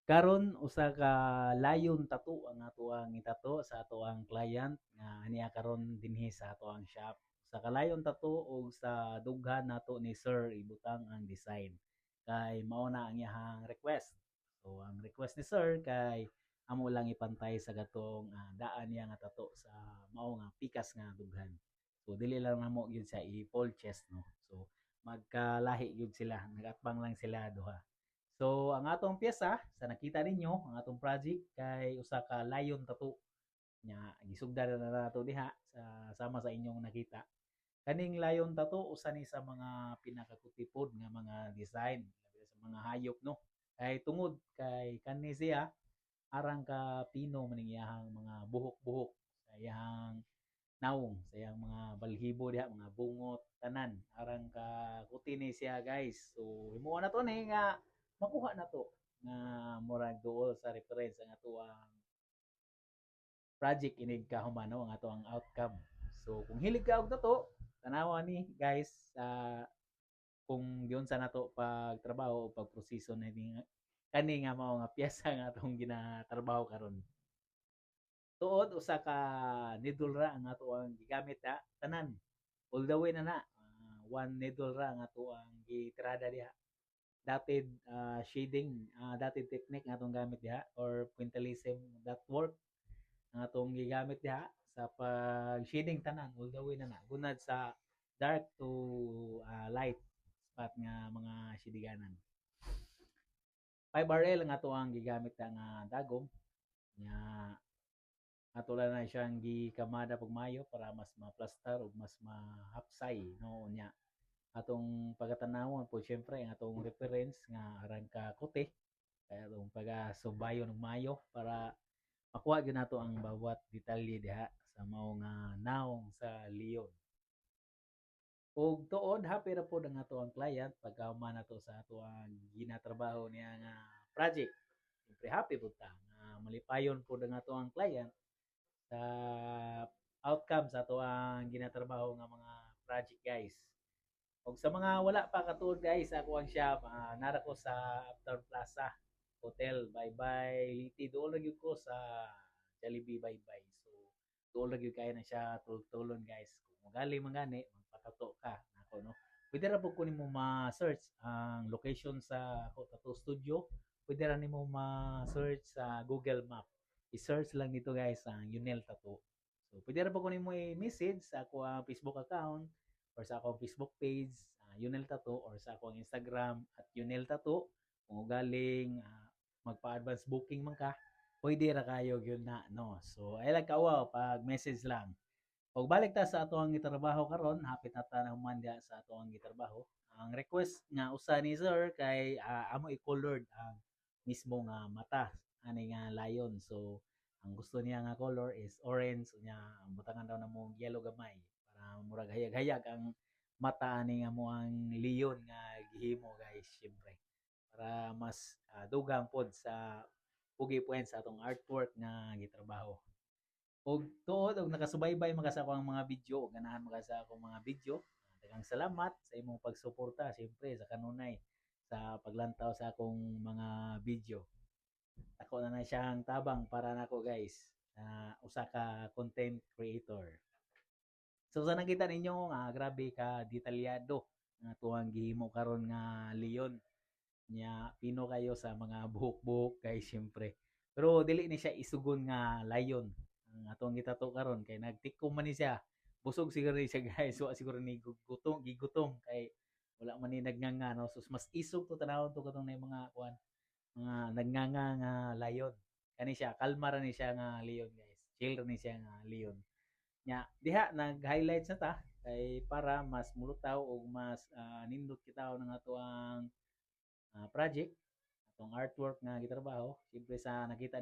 Karon usa ka layon tattoo ang ato ang itato sa ato ang client nga aniya karon dinhi sa ato ang shop. Sa kalayon tattoo og sa dughan nato ni sir ibutang ang design. Kay mao na ang iyahang request. So ang request ni sir kay amo lang ipantay sa gatong daan niya nga tattoo sa mao nga pikas nga dughan. So dili lang namo gyud sa i-full chest no. So magkalahi gyud sila, nagatbang lang sila duha. So ang atong piyesa sa nakita ninyo, ang atong project kay usa ka lion tattoo nya gisugdan na nato diha sa sama sa inyong nakita. Kaning lion tattoo usa ni sa mga pinakakutipod nga mga design labi na sa mga hayop no. Kay tungod kay kani siya arang ka pino maning iyahang mga buhok-buhok sa iyahang naong sa iyang mga balhibo diha mga bungot tanan arang ka kuti ni siya guys. So himuon na to ni nga makuha na to nga murag duol sa reference ang ato ang project inig kahumano ang ato ang outcome. So kung hilig ka og tato tanawa ni guys sa kung giun sa nato pagtrabaho o pagproseso na ni kani nga mao nga piyesa nga atong ginatrabaho karon. Tuod usa ka needle ra ang ato ang gigamit ha tanan all the way na na. One needle ra ang ato ang gitirada diha. Dotted shading, dotted technique nga atong gamit diha or pointillism dot work ang atong gigamit diha sa pag shading tanan all the way na na. Gunad sa dark to light spot nga mga shadiganan. 5RL ang ato ang gigamit nga dagom nya ato lang na siyang gikamada pag mayo para mas ma-plaster o mas mahapsay no nya atong pagatanawon po syempre ang atong reference nga arang ka kote kaya atong pagasubayon ng mayo para makuha gyud nato ang bawat detalye diha sa mao nga naong sa leon. Og tuod happy ra pod ang ato ang client pagkahuman nato sa ato ang ginatrabaho niya nga project. Siyempre happy pud ta nga malipayon pod ang ato ang client sa outcome sa ato ang ginatrabaho nga mga project guys. Og sa mga wala pa katuod guys, ako ang shop, nara ko sa Uptown Plaza Hotel. Bye-bye. Liti doon lagi ko sa Jollibee Bye-bye. So, doon lagi kaya na siya tulon guys. Kung magali mangani, magpatato ka nako no. Pwede ra po kunin mo ma-search ang location sa ako tattoo studio. Pwede ra nimo ma-search sa Google Map. I-search lang dito guys ang Yunel Tattoo. So, pwede ra po kunin mo i-message sa ako ang Facebook account or sa akong Facebook page, Yunel Tattoo, or sa akong Instagram at Yunel Tattoo. Kung galing magpa-advance booking man ka, pwede ra kayo yun na, no? So, ay lang kawaw pag message lang. Pag balik ta sa ato ang gitrabaho karon, hapit na ta na human sa ato ang gitrabaho. Ang request nga usa ni sir kay amo i-colored ang mismo nga mata ani nga lion. So, ang gusto niya nga color is orange nya ang butangan daw namo yellow gamay para murag hayag-hayag ang mata ani nga mo ang leon nga gihimo guys syempre para mas dugang pod sa pugi puwen sa atong artwork nga gitrabaho. Og tuod og nakasubaybay mga sa akong mga video ug ganahan mga sa akong mga video. Daghang salamat sa imong pagsuporta syempre sa kanunay sa paglantaw sa akong mga video. Ako na na siyang tabang para nako guys na usa ka content creator. So sa nakita ninyo grabe ka detalyado nga tuwang gihimo karon nga leon nya pino kayo sa mga buhok-buhok kay syempre. Pero dili ni siya isugon nga lion ang atong gitato karon kay nagtikom man ni siya. Busog siguro ni siya guys. So siguro ni gigutom kay wala man ni nagnganga no. So mas isog to tanawon to katong na mga kuan mga nagnganga nga lion. Kani siya kalma ra ni siya nga leon guys. Chill ra ni siya nga leon. Nya diha nag-highlights na ta kay para mas mulutaw og mas nindot kita ng ato ang project atong artwork nga gitrabaho siyempre sa nakita